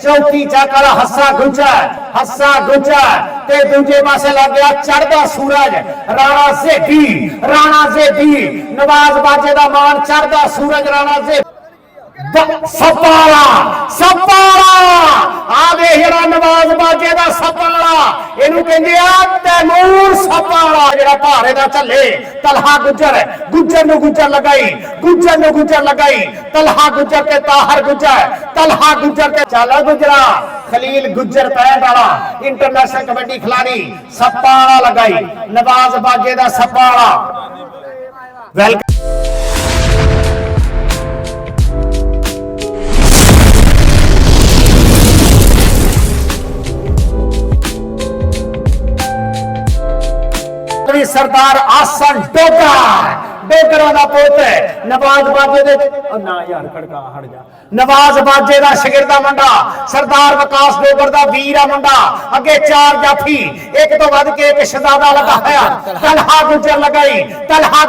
चौथी चाकल हस्सा गुज्जर ते दूजे पासे लग गया चढ़दा सूरज राणा ज़ेबी नवाज बाजे दा मान चढ़दा सूरज राणा ज़ेबी सपाला आवे हिरा नवाज बाजे दा सपाला इनू कहंदे आ तैमूर सपाला जेड़ा भारे दा चले तलहा गुज्जर नु गुज्जर लगाई तलहा गुज्जर ते ताहर गुज्जर ते चाला गुजरा खलील गुज्जर पैंट वाला इंटरनेशनल कबड्डी खिलाड़ी सपाला लगाई नवाज बाजे दा सपाला वेलकम सरदार आसन डोगरा दा पुत नवाज बाजे दे ना यार खड़का हट जा नवाज बाजे दा शगिरदा मुंडा सरदार वकास डोगर दा वीरा मुंडा अगे चार जाफी एक तो वध के एक शहजादा लगाया तलहा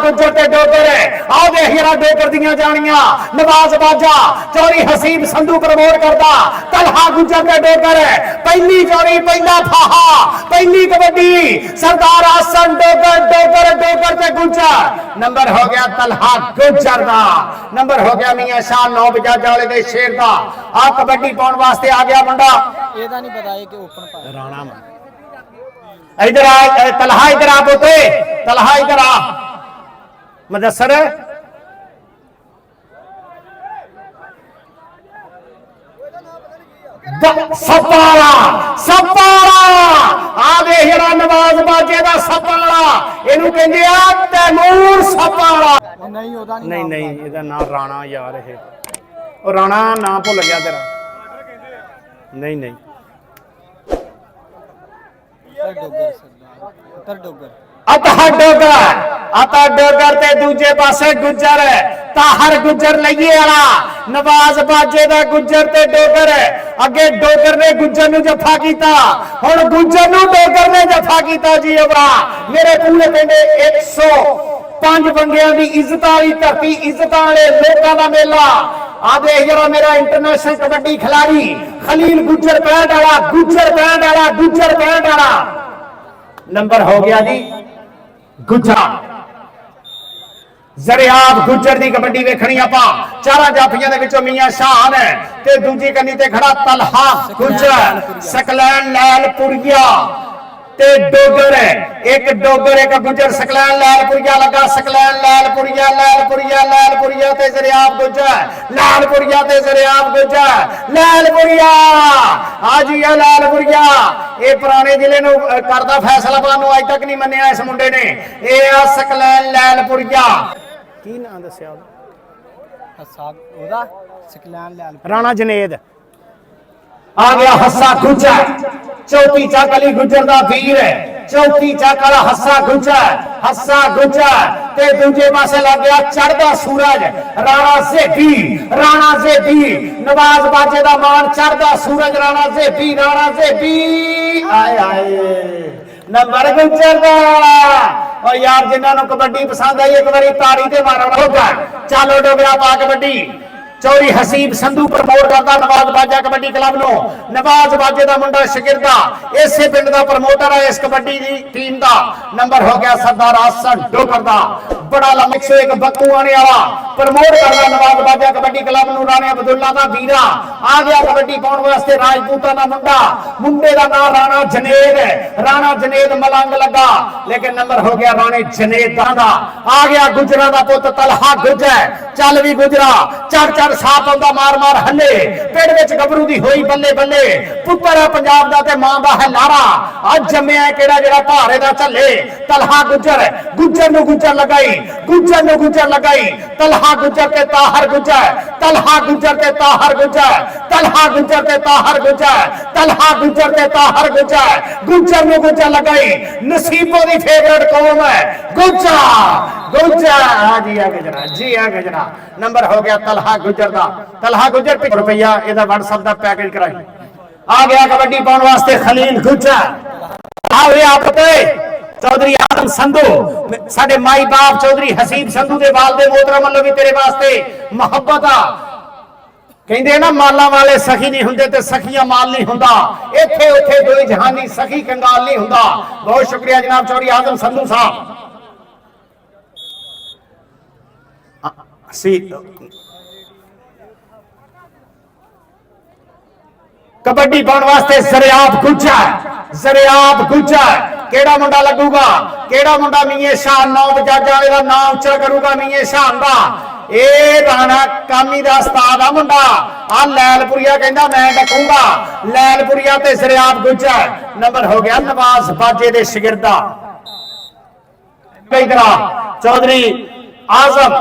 गुज्जर ते डोगर आओ दे हीरा डोगर दियां जानियां नवाज बाजा चौरी हसीब संधू प्रमोट करदा तलहा गुज्जर ते डोगर पहली चौरी पहला फाहा पहली कबड्डी सरदार आसन डोगर ते गुज्जर नंबर हो गया तलहा गुज्जर दा नंबर हो गया मियां शाह 9 बजाज वाले दे शेर दा आ कबड्डी पाउन वास्ते आ गया मुंडा एदा नहीं पता है कि ओपन पा राणा इधर आ तलहा इधर आ पुते तलहा इधर आ मुदस्सर सपाला आवे हिरा नवाज बाजे दा सपाला इनू कहंदे आ तैमूर सपाला नहीं ओदा नहीं ਇਹਦਾ ਨਾਮ ਰਾਣਾ ਯਾਰ ਇਹ ਉਹ ਰਾਣਾ ਨਾਮ ਭੁੱਲ ਗਿਆ ਤੇਰਾ नहीं अता डोगर ते दूजे पासे गुज्जर ताहर गुज्जर लईए वाला नवाज बाजे दा गुज्जर ते डोगर अगे डोगर ने गुज्जर नु जफा कीता हुण गुज्जर नु डोगर ने जफा कीता जी अबरा मेरे पूरे पिंड 105 बंदियां दी इज्जत वाली धरती इज्जत वाले लोकां दा मेला आ देख जरा मेरा इंटरनेशनल कबड्डी खिलाड़ी खलील गुज्जर पैंट वाला नंबर हो गया जी गुजरात जरियाब गुज्जर दी कबड्डी वेखणी आपां चारा जाफियां दे विचों मियां शाह ने ते दूजी कन्नी ते खड़ा तलहा गुज्जर सकलैन लैलपुरिया ते डोगर एक गुज्जर सकलैन लैलपुरिया लगा सकलैन लैलपुरिया ते जरियाब गुज्जर लैलपुरिया ते जरियाब गुज्जर लैलपुरिया आज ये लैलपुरिया ये पुराने जिले नु करदा फैसला बानू आज तक नहीं मन्निया इस मुंडे ने ये आ सकलैन लैलपुरिया की नाम दस्या ओदा सकलैन लाल राणा जनेद आ गया हस्सा गुज्जर चौथी चाकली गुज्जर दा वीर है चौथी चाकल हस्सा गुज्जर ते दूजे पासे लग गया चढ़दा सूरज राणा ज़ेबी नवाज बाजे दा मान चढ़दा सूरज राणा ज़ेबी आए नंबर गुज्जर दा और यार जिन्होंने कबड्डी पसंद आई एक बारी ताड़ी ते मारना होगा चलो डोगरा पा कबड्डी चौरी हसीब संधू प्रमोट करता नवाज बाजा कबड्डी क्लब नो नवाज बाजे दा मुंडा शगिरदा इसे पिंड दा प्रमोटर है इस कबड्डी दी टीम दा नंबर हो गया सरदार आसन डोगर दा बड़ा लंबा 101 बक्कू आने वाला प्रमोट करता नवाज बाजा कबड्डी क्लब नु राणे अब्दुल्ला दा वीरा आ गया कबड्डी पाउन वास्ते राजपूतां दा मुंडे दा नाम राणा जनेद मलंग लगा लेकिन नंबर हो गया राणे जनेद दा आ गया गुजरा दा पुत तलहा गुज्जर चल भी गुजरा चढ़ साफ आंदा मार हल्ले पेड़ विच गबरू दी होई बल्ले पुत्तर है पंजाब दा ते मां दा है लारा अज जम्मिया केड़ा जेड़ा भारे दा झल्ले तलहा गुज्जर नु गुज्जर लगाई तलहा गुज्जर ते ताहर गुज्जर नु गुज्जर लगाई नसीबों दी फेवरेट कौम है गुज्जर आगे जरा नंबर हो गया तलहा गुज्जर रुपया एदा WhatsApp दा पैकेज कराई आ गया कबड्डी पाउन वास्ते खलील गुज्जर आओ आप चौधरी आदम संधू साडे माई बाप चौधरी हसीब संधू दे वालदे मोहतरम अल्लाह भी तेरे वास्ते मोहब्बत आ ਕਹਿੰਦੇ ਨਾ ਮਾਲਾਂ ਵਾਲੇ ਸਖੀ ਨਹੀਂ ਹੁੰਦੇ ਤੇ ਸਖੀਆਂ ਮਾਲ ਨਹੀਂ ਹੁੰਦਾ। ਇੱਥੇ ਉੱਥੇ ਦੋਈ ਜਹਾਨੀ ਸਖੀ ਕੰਗਾਲ ਨਹੀਂ ਹੁੰਦਾ। ਬਹੁਤ ਸ਼ੁਕਰੀਆ ਜਨਾਬ ਚੌਧਰੀ ਆਜ਼ਮ ਸੰਧੂ ਸਾਹਿਬ। कबड्डी पाने वास्ते ज़रियाब गुज्जर केड़ा मुंडा लगूगा, केड़ा मुंडा मीए शाह नौ बजाजा वाले दा नाम उच्चा करूगा मीए शाह दा। ए राणा कामी दा उस्ताद आ मुंडा आ लैलपुरिया कहंदा मैं डकूंगा। लैलपुरिया ते ज़रियाब गुज्जर नंबर हो गया नवाज बाजे दे शागिर्दा चौधरी आजम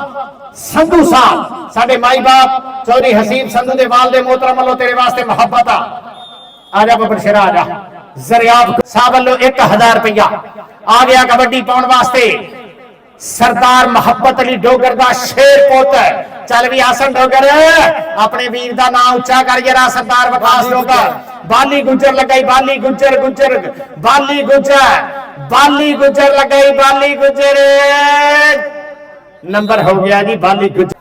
संधू साहब साडे माई बाप चौधरी हसीब संधू दे वाल दे मोहतरम वालों तेरे वास्ते मोहब्बत आ जा बबर शेरा आ जा। ज़रियाब साहब वालों 1000 रुपया आ गया कबड्डी पाउन वास्ते। सरदार मोहब्बत अली डोगर दा शेर पुत चल भी आसन डोगर अपने वीर दा नाम उच्चा कर जरा सरदार विकास डोगर। बाली गुज्जर लगाई बाली गुज्जर लगाई बाली गुज्जर नंबर हो गया जी बाली गुज्जर।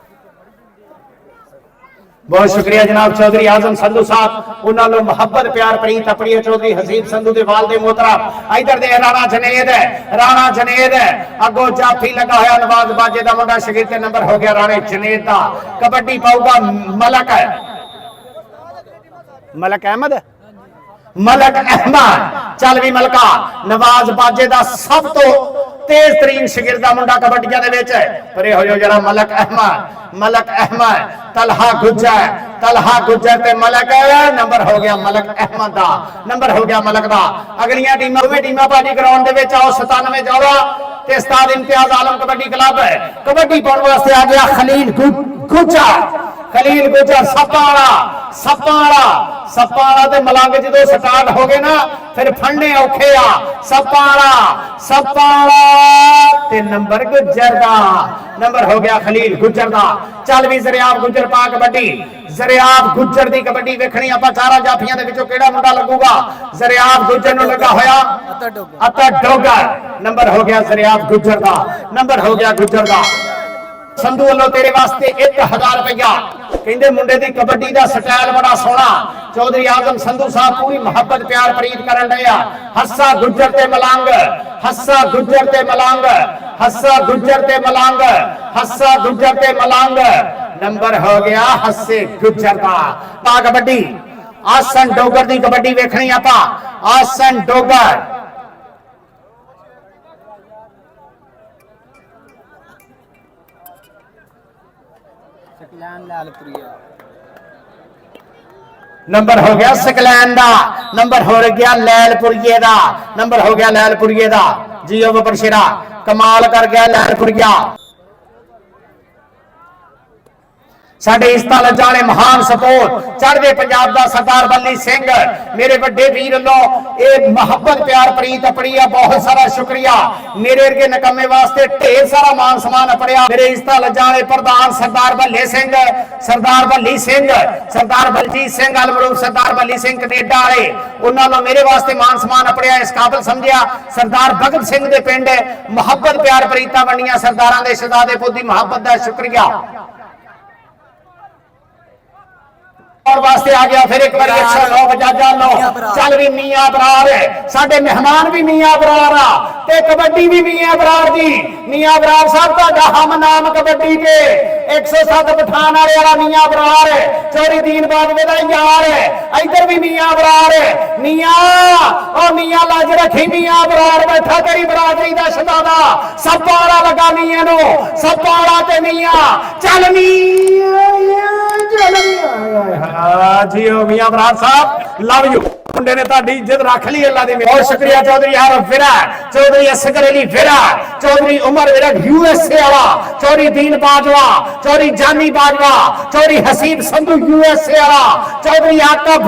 बहुत शुक्रिया जनाब चौधरी आजम संधू साहब उन्होंने मोहब्बत प्यार प्रीत अपनी चौधरी हसीब संधू दे वाल दे मोहतरम। इधर दे राणा जनेद अगो जाफी लगा होया नवाज बाजे दा मुंडा शागिर्द नंबर हो गया राणे जनेद दा। कबड्डी पाऊगा मलक अहमद चल भी मलका नवाज बाजे दा सब तो तेज तरीन शागिर्द दा मुंडा कबड्डियां दे विच परे हो जरा मलक अहमद तलहा गुज्जर ते मलक नंबर हो गया मलक अहमद दा। नंबर हो गया मलक दा। अगलियां टीमां बाजी ग्राउंड दे विच आओ 97 जौड़ा ते उस्ताद इम्तियाज आलम कबड्डी क्लब कबड्डी पाउण वास्ते आ गया खलील गुज्जर सप्पा वाला ते मलंग जो स्टार्ट हो गए ना फिर फड़ने औखे आ। सप्पा वाला ते नंबर गुज्जर दा। नंबर हो गया खलील गुज्जर दा। चल भी ज़रियाब गुज्जर पा कबड्डी। ज़रियाब गुज्जर दी कबड्डी वेखनी आपां चारा जाफियां दे विचों केड़ा मुंडा लगूगा। ज़रियाब गुज्जर नूं लगा होया अता डोगर नंबर हो गया ज़रियाब गुज्जर दा। नंबर हो गया गुज्जर दा। संधू वालों तेरे वास्ते 1000 रुपया कहंदे मुंडे दी कबड्डी दा स्टाइल बड़ा सोहना। चौधरी आजम संधू साहब पूरी मोहब्बत प्यार प्रीत करन दे आ। हस्सा गुज्जर ते मलंग नंबर हो गया हस्से गुज्जर दा। पा कबड्डी आसन डोगर दी कबड्डी वेखनी आपां। आसन डोगर नंबर हो गया सकलैन दा। नंबर हो गया लैलपुरिये दा। नंबर हो गया लैलपुरिये दा। जियो बबर शेरा कमाल कर गया लैलपुरिया। साडे इस्ता लजाने महान सपूत चढ़दे पंजाब दा सरदार बल्ली सिंह मेरे बड़े वीर लो ये मोहब्बत प्यार प्रीत अपनी है। बहुत सारा शुक्रिया मेरे अर्गे नकमे वास्ते ढेर सारा मान सम्मान अपड़िया। मेरे इस्ता लजाने प्रधान सरदार बल्ले सिंह सरदार बलजीत सिंह अलमरूफ सरदार बल्ली सिंह कनेडा वाले उन्होंने मेरे वास्ते मान सम्मान अपड़िया। इस काबिल समझिया सरदार भगत सिंह दे पिंड मोहब्बत प्यार प्रीतां बनिया सरदारां दे शहजादे पुत दी मोहब्बत दा शुक्रिया। और वास्ते आ गया फिर एक बार 109 बजाजा लो। चल भी मियां बरार साडे मेहमान भी मियां बरार आ ते कबड्डी भी मियां बरार जी। मियां बरार साहब दा हम नाम कबड्डी के 107 पठान वाला मियां बरार चौरी दीन बाजवे दा यार इधर भी मियां बरार मियां लाज रखी मियां बरार बैठा तेरी बरादरी दा शहजादा सप्पा वाला लगा मियां नो सप्पा वाला ते मियां चल जी मियां बरार साहब लव यू मुंडे ने ताड़ी इज्जत रख ली अल्लाह दी। बहुत शुक्रिया चौधरी यार फिरा चौधरी असगर अली फिरा चौधरी उमर विरक यूएसए वाला चौधरी दीन बाजवा चौधरी जानी बाजवा चौधरी हसीब संधू यूएसए वाला चौधरी आकब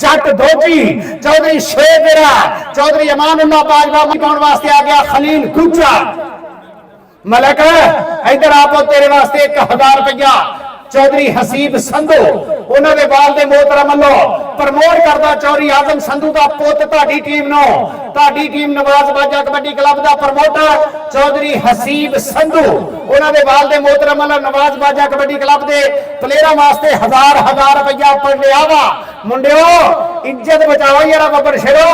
जट दोजी चौधरी शेरा चौधरी अमानुल्लाह बाजवा पाउण वास्ते आ गया खलील गुज्जर मलक इधर आपो तेरे वास्ते 1000 रुपया चौधरी हसीब संधू उन्होंने बाल दे मोहतरम लो ਪ੍ਰਮੋਟ ਕਰਦਾ ਚੌਧਰੀ ਆਜ਼ਮ ਸੰਧੂ ਦਾ ਪੁੱਤ ਤੁਹਾਡੀ ਟੀਮ ਨੂੰ। ਤੁਹਾਡੀ ਟੀਮ ਨਵਾਜ਼ ਬਾਜਾ ਕਬੱਡੀ ਕਲੱਬ ਦਾ ਪ੍ਰਮੋਟਰ ਚੌਧਰੀ ਹਸੀਬ ਸੰਧੂ, ਉਹਨਾਂ ਦੇ ਵਾਲਦੇ ਮੋਹਤਰਮ ਵੱਲੋਂ ਨਵਾਜ਼ ਬਾਜਾ ਕਬੱਡੀ ਕਲੱਬ ਦੇ ਪਲੇਅਰਾਂ ਵਾਸਤੇ ਹਜ਼ਾਰ ਰੁਪਇਆ ਉੱਪਰ ਲਿਆ ਵਾ। ਮੁੰਡਿਓ ਇੱਜ਼ਤ ਬਚਾਓ ਯਾਰਾ, ਬੱਬਰ ਸ਼ੇਰੋ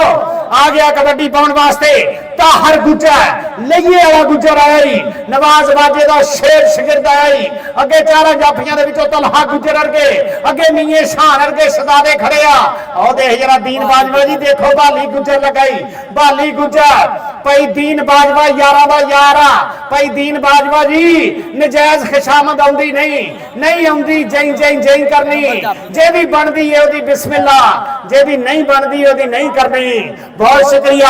ਆ ਗਿਆ ਕਬੱਡੀ ਪਾਉਣ ਵਾਸਤੇ। ਤਾਹਰ ਗੁੱਜਰ ਲਈਏ ਵਾਲਾ ਗੁੱਜਰ ਆਇਆ ਹੀ, ਨਵਾਜ਼ ਬਾਜੇ ਦਾ ਸ਼ੇਰ ਸ਼ਗਿਰਦ ਆਇਆ ਹੀ। ਅੱਗੇ ਚਾਰਾਂ ਜਾਫੀਆਂ ਦੇ ਵਿੱਚੋਂ ਤਲਹਾ ਗੁੱਜਰ ਵਰਗੇ, ਅੱਗੇ ਮੀਏ ਸ਼ਾਨ ਵਰਗੇ ਸਦਾਦੇ ਖੜੇ ਆ। ਆਓ ਦੇਖ ਜਰਾ ਦੀਨ ਬਾਜਵਾ ਜੀ, ਦੇਖੋ ਬਾਲੀ ਗੁੱਜਰ ਲਗਾਈ, ਬਾਲੀ ਗੁੱਜਰ ਭਾਈ ਦੀਨ ਬਾਜਵਾ ਯਾਰਾਂ ਦਾ ਯਾਰ ਆ। ਭਾਈ ਦੀਨ ਬਾਜਵਾ ਜੀ ਨਜਾਇਜ਼ ਖਿਸ਼ਾਮਦ ਆਉਂਦੀ ਨਹੀਂ ਆਉਂਦੀ, ਜਈ ਜਈ ਜਈ ਕਰਨੀ। ਜਿਹਦੀ ਬਣਦੀ ਹੈ ਉਹਦੀ ਬਿਸਮਿल्ला, ਜਿਹਦੀ ਨਹੀਂ ਬਣਦੀ ਉਹਦੀ ਨਹੀਂ ਕਰਨੀ। बहुत शुक्रिया।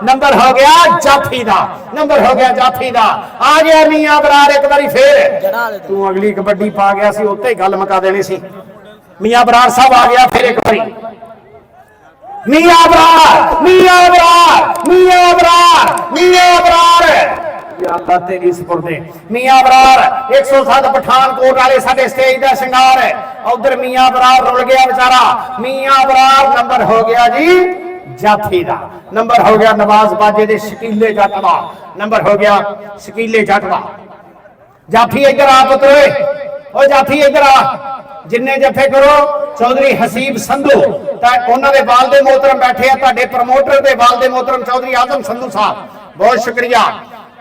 नंबर हो गया जाफी दा, नंबर हो गया जाफी दा। आ गया मियां बरार एक बारी फिर। तू अगली कबड्डी पा गया सी, उत्ते गल मुका देनी सी। मियां बरार साहब आ गया फिर एक बारी। मियां बरार, मियां बरार, मियां बरार, मियां बरार तेरी स्पुर्दे मियां बरार 107 पठानकोट वाले साडे स्टेज दा शिंगार है। उधर मियां बरार रुल गया बेचारा। मियां बरार नंबर हो गया जी जाफी दा, नंबर हो गया नवाज बाजे दे शकीले जट दा, नंबर हो गया शकीले जट दा। जाफी इधर आ पुत्रे, ओ जाफी इधर आ। जिन्ने जफे करो चौधरी हसीब संधू उन्होंने दे वालदे मोहतरम बैठे हैं, तुहाडे प्रमोटर दे वालदे मोहतरम चौधरी आजम संधू साहब, बहुत शुक्रिया।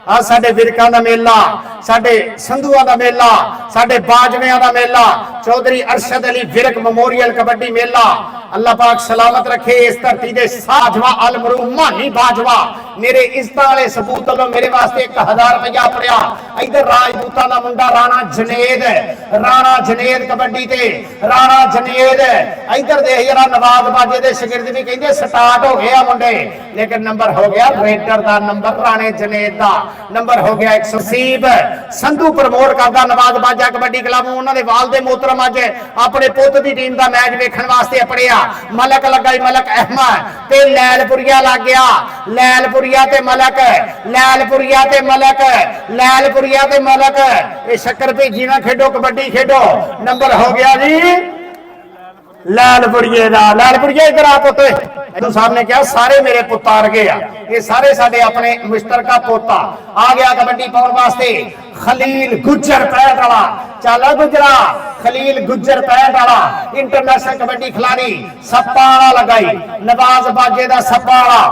आ साडे विरकां दा मेला, साडे संधुआं दा मेला, साडे बाजवियां दा मेला, चौधरी अरशद अली विरक मेमोरियल कबड्डी मेला। अल्लाह पाक सलामत रखे इस धरती दे साजवा अलमरू मानी बाजवा। मेरे इज्जत वाले सबूत वालों मेरे वास्ते 1000 रुपया पड़िया। इधर राजपूतां दा मुंडा राणा जनेद, राणा जनेद कबड्डी ते राणा जनेद। इधर देख जरा नवाज बाजे दे शागिर्द भी कहंदे स्टार्ट हो गया मुंडे, लेकिन नंबर हो गया रेडर दा, नंबर राणे जनेद दा, नंबर हो गया 170। संधू प्रमोट करदा नवाज बाजा कबड्डी क्लब। उन्हां दे वालदे मोहतरम अज अपने पुੱਤ दी टीम दा मैच वेखण वास्ते अपड़िया। मलक लगाई, मलक अहमद ते लैलपुरिया लग गया, लैलपुरिया ते मलक, लैलपुरिया ते मलक, लैलपुरिया ते मलक। ये शक्कर भेजी ना खेडो, कबड्डी खेडो। नंबर हो गया जी लैलपुरिये दा। लैलपुरिया इधर आ पुੱਤ। इधर साहब ने कहा सारे मेरे पुੱਤ आ गए आ, ये सारे साडे अपने मुश्तरका पोता आ गया कबड्डी पाउण वास्ते। खलील गुज्जर पैंट वाला, चल गुजरा खलील गुज्जर पैंट वाला इंटरनेशनल कबड्डी खिलाड़ी। सप्पा वाला लगाई, नवाज बाजे दा सप्पा वाला।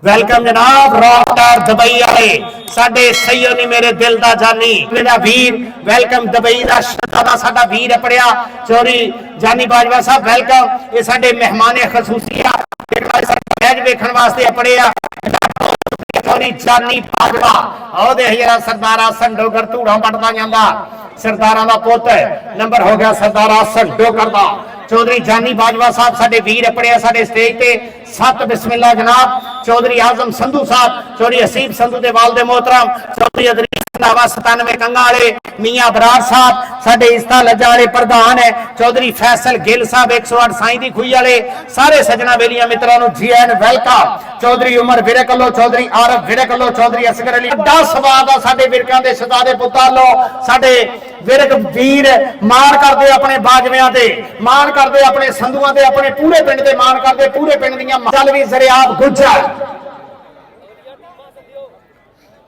वेलकम जनाब रॉकस्टार दुबई वाले साडे सैयद नी मेरे दिल दा जानी मेरा वीर। वेलकम दुबई दा शता दा साडा वीर अपड़िया चौधरी जानी बाजवा साहब, वेलकम। ये साडे मेहमाने खसूसिया मैच वेखण वास्ते अपड़िया चौधरी जानी बाजवा। आओ देख जरा सरदारा संडोगर धूड़ा पटदा जांदा, सरदारां दा पुੱਤ। नंबर हो गया सरदारा संडोगर दा चौधरी जानी बाजवा साहब साडे वीर अपड़िया साडे स्टेज ते। 7 बिस्मिल्लाह जनाब चौधरी आजम संधू साहब, चौधरी हसीब संधू दे वालदे मोहतरम चौधरी अदरीस 97 कंगा वाले मियां बरार साहब साडे इस्ता लज्जा वाले प्रधान है। चौधरी फैसल गिल साहब 108 साईं दी खुई वाले। सारे सजना बेलियां मित्रां नूं जी आन वेलकम। चौधरी उमर विरक लो, चौधरी आरफ विरक लो, चौधरी असगर अली बड़ा सवाद आ साडे विरकां दे शहजादे पुत्तां लो। साडे विरक वीर मान करदे अपने बाजवियां ते, मान करदे अपने संधुआं ते, अपने पूरे पिंड ते मान करदे पूरे पिंड दियां। चल भी जरियाब गुज्जर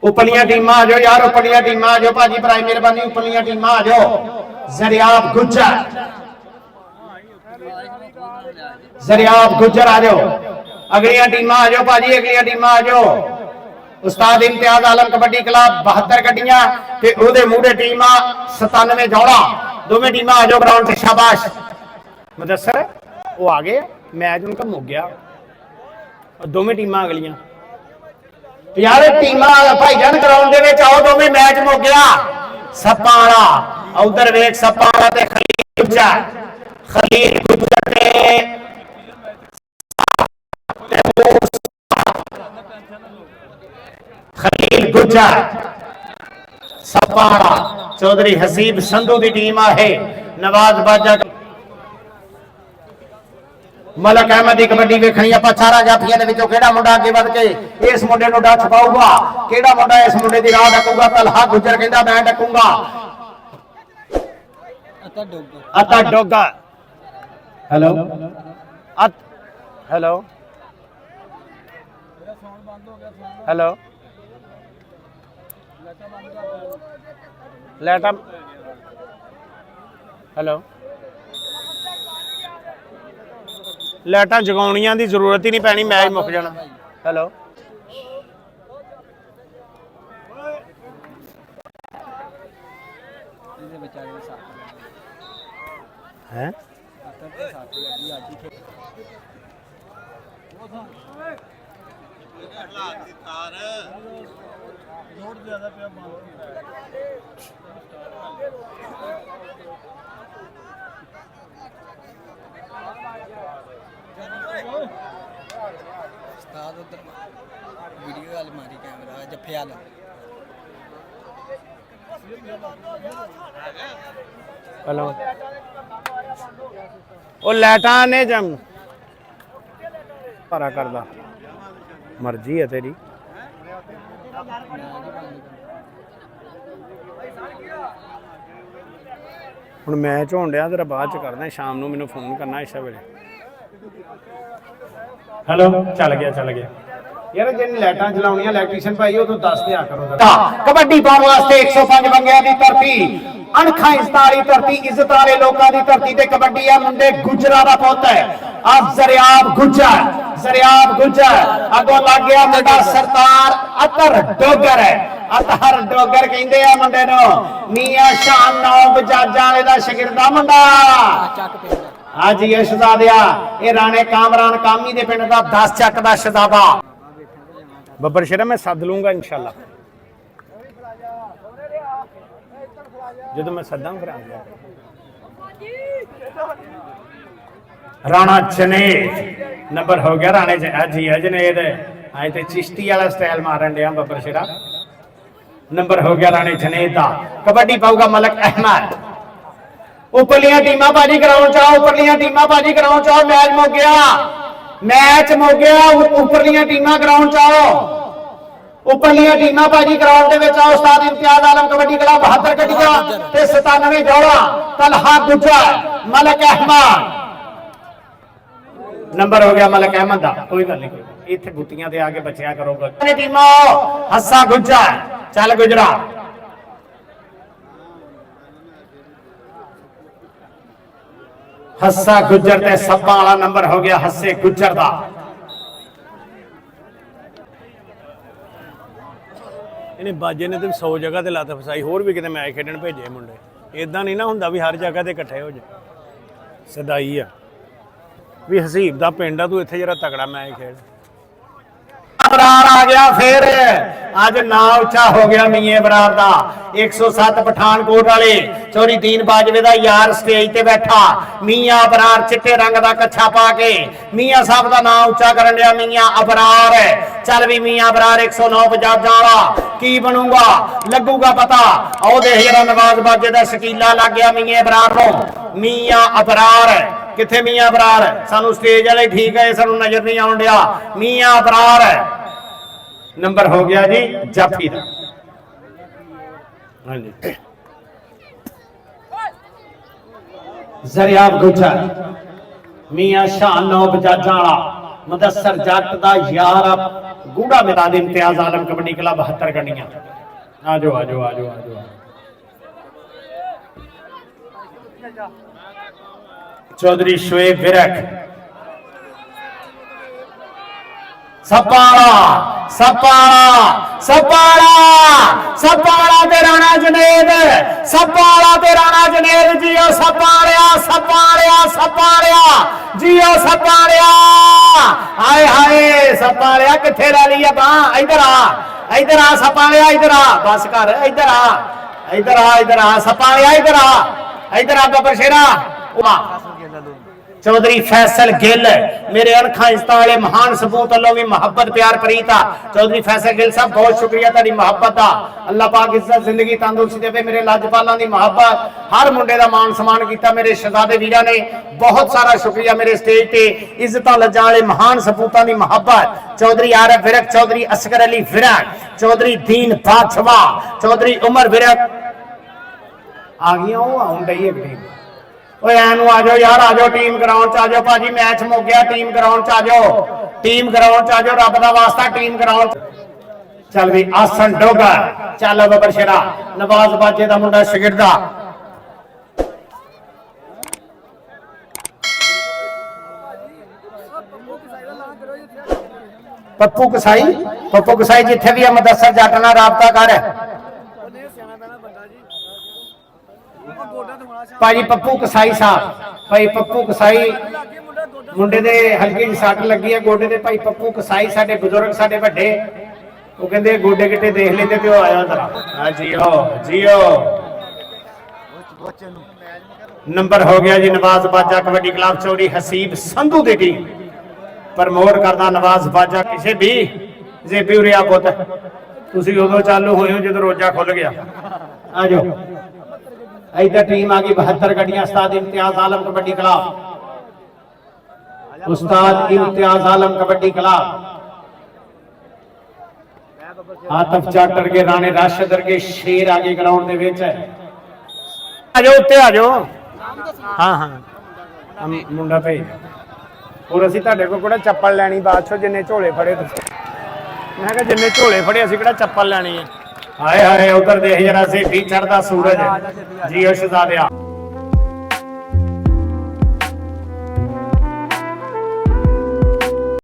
उपलियां टीमां आ जाओ यार, उपलियां टीमां आ जाओ भाजी भराई मेहरबानी, उपलियां टीमां आ जाओ। जरियाब गुज्जर, जरियाब गुज्जर आ जाओ। अगलियां टीमां आ जाओ भाजी, अगलियां टीमां आ जाओ। उस्ताद इम्तियाज आलम कबड्डी क्लब 72 गड्डियां ते ओदे मूहरे टीमां 97 जौड़ा। दोवें टीमां आ जाओ ग्राउंड ते। शाबाश मुदस्सर वो आ गए, मैच उनका मुक गया। दोवें टीमां अगलियां यार टीमां भाईजान ग्राउंड दे विच आओ, दोवें मैच मुक गया। सप्पा वाला उधर वेख, सप्पा वाला ते खलील गुज्जर, खलील गुज्जर ते खलील गुज्जर सप्पा वाला चौधरी हसीब संधू दी टीम है। नवाज बाजा मलक अहमद की कबड्डी वेखनी। आपां चारा जाफियां दे विचों किहड़ा मुंडा अगे वध के इस मुंडे नूं डच पाऊगा, किहड़ा मुंडा इस मुंडे दी राह डकूगा। तलहा गुज्जर कहंदा मैं डकूंगा। अता डोगा हेलो हेलो हेलो लाइटा हेलो लाइटा जगाउणियां दी जरूरत ही नहीं पैनी मैच मुक जाना हेलो हैं वीडियो वाली मारी कैमरा जफे वाला हेलो वो लाइटा ने जम भरा करदा मर्जी है तेरी ਹੁਣ ਮੈਚ ਹੋਣ ਡਿਆ ਤੇਰਾ ਬਾਅਦ ਚ ਕਰਦਾ ਸ਼ਾਮ ਨੂੰ ਮੈਨੂੰ ਫੋਨ ਕਰਨਾ ਇਸੇ ਵੇਲੇ ਹੈਲੋ ਚੱਲ ਗਿਆ ਯਾਰ ਜਿਹਨੇ ਲਾਈਟਾਂ ਚਲਾਉਣੀਆਂ ਇਲੈਕਟ੍ਰੀਸ਼ੀਅਨ ਭਾਈ ਉਹ ਤੋਂ ਦੱਸ ਦਿਆ ਕਰੋ ਕਬੱਡੀ ਪਾਉਣ ਵਾਸਤੇ 105 ਬੰਗਿਆਂ ਦੀ ਧਰਤੀ ਅਣਖਾਂ ਇੱਜ਼ਤਾਂ ਵਾਲੀ ਧਰਤੀ ਇੱਜ਼ਤ ਵਾਲੇ ਲੋਕਾਂ ਦੀ ਧਰਤੀ ਤੇ ਕਬੱਡੀ ਆ ਮੁੰਡੇ ਗੁਜਰਾ ਦਾ ਪੁੱਤ ਹੈ ਆ ਜ਼ਰਿਆਬ ਗੁੱਜਰ ਅੱਗੋਂ ਲੱਗ ਗਿਆ ਮੁੰਡਾ ਸਰਦਾਰ ਅਤਰ ਡੋਗਰ ਹੈ ਅਤਰ ਡੋਗਰ ਕਹਿੰਦੇ ਆ ਮੁੰਡੇ ਨੂੰ ਮੀਆਂ ਸ਼ਾਨ ਨੌ ਬਜਾਜਾਂ ਵਾਲੇ ਦਾ ਸ਼ਾਗਿਰਦਾ ਮੁੰਡਾ ਚੱਕ ਪਿੰਡ ਹਾਂਜੀ ਇਹ ਸ਼ਹਜ਼ਾਦਿਆ ਇਹ ਰਾਣੇ ਕਾਮਰਾਨ ਕਾਮੀ ਦੇ ਪਿੰਡ ਦਾ 10 ਚੱਕ ਦਾ ਸ਼ਹਜ਼ਾਦਾ ਬੱਬਰ ਸ਼ੇਰਾ ਮੈਂ ਸੱਦ ਲੂੰਗਾ ਇਨਸ਼ਾਅੱਲਾ ਜਦੋਂ ਮੈਂ ਸੱਦਾਂ ਫਿਰ ਆ ਗਿਆ ਰਾਣਾ ਜਨੇਦ ਨੰਬਰ ਹੋ ਗਿਆ ਰਾਣੇ ਜੀ ਜਨੇਦ ਆਏ ਤੇ ਚਿਸ਼ਤੀ ਵਾਲਾ ਸਟਾਈਲ ਮਾਰਨ ਡਿਆ ਬੱਬਰ ਸ਼ੇਰਾ ਨੰਬਰ ਹੋ ਗਿਆ ਰਾਣੇ ਜਨੇਦ ਦਾ ਕਬੱਡੀ ਪਾਊਗਾ ਮਲਕ ਅਹਿਮਦ ਉਪਰਲੀਆਂ ਟੀਮਾਂ ਬਾਜੀ ਕਰਾਉਣ ਚਾਹੋ ਉਪਰਲੀਆਂ ਟੀਮਾਂ ਬਾਜੀ ਕਰਾਉਣ ਚਾਹੋ ਮੈਚ ਮੁੱਕ ਗਿਆ ਉਪਰਲੀਆਂ ਟੀਮਾਂ ਕਰਾਉਣ ਚਾਹੋ ਉਪਰਲੀਆਂ ਟੀਮਾਂ ਬਾਜੀ ਕਰਾਉਣ ਦੇ ਵਿੱਚ ਆ ਉਸਤਾਦ ਇਮਤਿਆਜ਼ ਆਲਮ ਕਬੱਡੀ ਕਲੱਬ 72 ਗੱਡੀਆਂ ਤੇ 97 ਜੋੜਾ ਤਲਹਾ ਗੁੱਜਰ ਮਲਕ ਅਹਿਮਦ ਨੰਬਰ ਹੋ ਗਿਆ ਮਲਕ ਅਹਿਮਦ ਦਾ ਕੋਈ ਗੱਲ ਨਹੀਂ ਇੱਥੇ ਗੁੱਤੀਆਂ ਤੇ ਆ ਕੇ ਬਚਿਆ ਕਰੋਗਾ ਟੀਮਾਂ ਹੱਸਾ ਗੁੱਜਰ ਚੱਲ ਗੁਜਰਾ ਹੱਸਾ ਗੁੱਜਰ ਤੇ ਸੱਪਾਂ ਵਾਲਾ ਨੰਬਰ ਹੋ ਗਿਆ ਹੱਸੇ ਗੁੱਜਰ ਦਾ ਇਹਨੇ ਬਾਜੇ ਨੇ ਤੇ 100 ਜਗ੍ਹਾ ਤੇ ਲੱਤ ਫਸਾਈ ਹੋਰ ਵੀ ਕਿਤੇ ਮੈਚ ਖੇਡਣ ਭੇਜੇ ਮੁੰਡੇ ਇਦਾਂ ਨਹੀਂ ਨਾ ਹੁੰਦਾ ਵੀ ਹਰ ਜਗ੍ਹਾ ਤੇ ਇਕੱਠੇ ਹੋ ਜਾ ਸਦਾਈ ਆ ਵੀ ਹਸੀਬ ਦਾ ਪਿੰਡ ਆ ਤੂੰ ਇੱਥੇ ਜਰਾ ਤਕੜਾ ਮੈਚ ਖੇਡ ਬਰਾਰ ਆ ਗਿਆ ਫਿਰ ਅੱਜ ਨਾਂ ਉੱਚਾ ਹੋ ਗਿਆ ਮੀਏ ਬਰਾਰ ਦਾ 107 ਪਠਾਨਕੋਟ ਵਾਲੇ ਚੋਰੀ ਦੀਨ ਬਾਜਵੇ ਦਾ ਯਾਰ ਸਟੇਜ ਤੇ ਬੈਠਾ ਮੀਆਂ ਅਬਰਾਰ ਚਿੱਟੇ ਰੰਗ ਦਾ ਕੱਛਾ ਪਾ ਕੇ ਮੀਆਂ ਸਾਹਿਬ ਦਾ ਨਾਂ ਉੱਚਾ ਕਰਨ ਡਿਆ ਮੀਆਂ ਅਬਰਾਰ ਚੱਲ ਵੀ ਮੀਆਂ ਅਬਰਾਰ 109 ਬਜਾਜਾਂ ਵਾਲਾ ਕੀ ਬਣੂਗਾ ਲੱਗੂਗਾ ਪਤਾ ਆਓ ਦੇਖ ਜਰਾ ਨਵਾਜ਼ ਬਾਜੇ ਦਾ ਸ਼ਕੀਲਾ ਲੱਗ ਗਿਆ ਮੀਏ ਅਬਰਾਰ ਨੂੰ ਮੀਆਂ ਅਬਰਾਰ ਕਿੱਥੇ ਮੀਆਂ ਅਬਰਾਰ ਸਾਨੂੰ ਸਟੇਜ ਵਾਲੇ ਠੀਕ ਹੈ ਸਾਨੂੰ ਨਜ਼ਰ ਨਹੀਂ ਆਉਣ ਡਿਆ ਮੀਆਂ ਅਬਰਾਰ ਨੰਬਰ ਹੋ ਗਿਆ ਜੀ ਜਾਫੀ ਦਾ ਹਾਂਜੀ ਜ਼ਰਿਆਬ ਗੁੱਜਰ ਮੀਆਂ ਸ਼ਾਨ ਨੌ ਬਜਾਜਾਂ ਵਾਲਾ ਮੁਦੱਸਰ ਜੱਟ ਦਾ ਯਾਰ ਗੂੜਾ ਮੈਦਾਨ ਇਮਤਿਆਜ਼ ਆਲਮ ਕਬੱਡੀ ਕਲੱਬ 72 ਗੱਡੀਆਂ ਆਜੋ चौधरी शोएब विरक सपाड़ा ते राणा जुनेद जियो सपाड़िया जियो सपाड़िया हाय सपाड़िया किथे ला ली बां इधर आ सपाड़िया इधर आ बस कर इधर आ सपाड़िया इधर आ बबर शेरा चौधरी फैसल गिल मेरे अणखा इज्जतां वाले महान सबूत अल्लाह भी मोहब्बत प्यार प्रीता चौधरी फैसल गिल साहब बहुत शुक्रिया तेरी मोहब्बत दा अल्लाह पाक इज्जत जिंदगी तंदुरुस्ती देवे मेरे लाजपालां दी मोहब्बत हर मुंडे दा मान सम्मान कीता मेरे शहजादे वीरां ने बहुत सारा शुक्रिया मेरे स्टेज ते इज्जतां लज्जां वाले महान सबूतां दी मोहब्बत चौधरी आरिफ विरक चौधरी असगर अली विरक चौधरी दीन बादशाह चौधरी उमर विरक आ गया आउं डई एक ਓਏ ਐ ਨੂੰ ਆ ਜਾਓ ਯਾਰ, ਆ ਜਾਓ ਟੀਮ ਗਰਾਊਂਡ 'ਚ ਆ ਜਾਓ ਭਾਜੀ, ਮੈਚ ਮੁੱਕ ਗਿਆ, ਟੀਮ ਗਰਾਊਂਡ 'ਚ ਆ ਜਾਓ, ਟੀਮ ਗਰਾਊਂਡ 'ਚ ਆ ਜਾਓ, ਰੱਬ ਦਾ ਵਾਸਤਾ ਟੀਮ ਗਰਾਊਂਡ। ਚੱਲ ਵੀ ਆਸਨ ਡੋਗਾ, ਚੱਲ ਬੱਬਰ ਸ਼ੇਰਾ, ਨਵਾਜ਼ ਬਾਜੇ ਦਾ ਮੁੰਡਾ ਸ਼ਾਗਿਰਦਾ। ਪੱਪੂ ਕਸਾਈ ਜਿੱਥੇ ਵੀ ਆ ਮਦਸਰ ਜੱਟ ਨਾਲ ਰਾਬਤਾ ਕਰ ਭਾਜੀ। ਪੱਪੂ ਕਸਾਈ ਸਾਹਿਬ, ਭਾਈ ਪੱਪੂ ਕਸਾਈ ਮੁੰਡੇ ਦੇ ਹਲਕੀ ਜਿਹੀ ਸੱਟ ਲੱਗੀ ਹੈ ਗੋਡੇ ਦੇ। ਭਾਈ ਪੱਪੂ ਕਸਾਈ ਸਾਡੇ ਬਜ਼ੁਰਗ, ਸਾਡੇ ਵੱਡੇ, ਉਹ ਕਹਿੰਦੇ ਗੋਡੇ ਗਿੱਟੇ ਦੇਖ ਲੈਂਦੇ ਤੇ ਉਹ ਆਇਆ ਤਰਾ। ਹਾਂ ਜੀਓ ਨੰਬਰ ਹੋ ਗਿਆ ਜੀ ਨਵਾਜ਼ ਬਾਜਾ ਕਬੱਡੀ ਕਲੱਬ ਚੌੜੀ ਹਸੀਬ ਸੰਧੂ ਦੀ ਟੀਮ ਪ੍ਰਮੋਟ ਕਰਦਾ ਨਵਾਜ਼ ਬਾਜਾ। ਕਿਸੇ ਵੀ ਜੇਬੀ ਉਰਿਆ ਪੁੱਤ, ਤੁਸੀਂ ਉਦੋਂ ਚਾਲੂ ਹੋਏ ਹੋ ਜਦੋਂ ਰੋਜਾ ਖੁੱਲ ਗਿਆ। ਆ ਜਾਓ, ਇਧਰ ਟੀਮ ਆ ਗਈ 72 ਗੱਡੀਆਂ। ਉਸਤਾਦ ਇम्तियाज आलम कबड्डी क्लब, उस्ताद इम्तियाज आलम कबड्डी क्लब, आतफ चाटर के राणे राशिद के शेर आगे ग्राउंड ਦੇ ਵਿੱਚ ਹੈ। ਆ ਜਾਓ ਉੱਤੇ ਆ ਜਾਓ। ਹਾਂ ਮੁੰਡਾ ਭੇਜ। ਹੋਰ ਅਸੀਂ ਤੁਹਾਡੇ ਕੋਲ ਕਿਹੜਾ ਚੱਪਲ ਲੈਣੀ ਬਾਦਸ਼ਾਹ, ਜਿੰਨੇ ਝੋਲੇ ਫੜੇ ਤੁਸੀਂ। ਮੈਂ ਕਿਹਾ ਜਿੰਨੇ ਝੋਲੇ ਫੜੇ ਅਸੀਂ ਕਿਹੜਾ ਚੱਪਲ ਲੈਣੀ ਹੈ। ਹਾਏ ਹਾਏ ਉਧਰ ਦੇਖ ਜਰਾ ਸੇਠੀ ਚੜਦਾ ਸੂਰਜ। ਜੀਓ ਸ਼ਹਜ਼ਾਦਿਆ।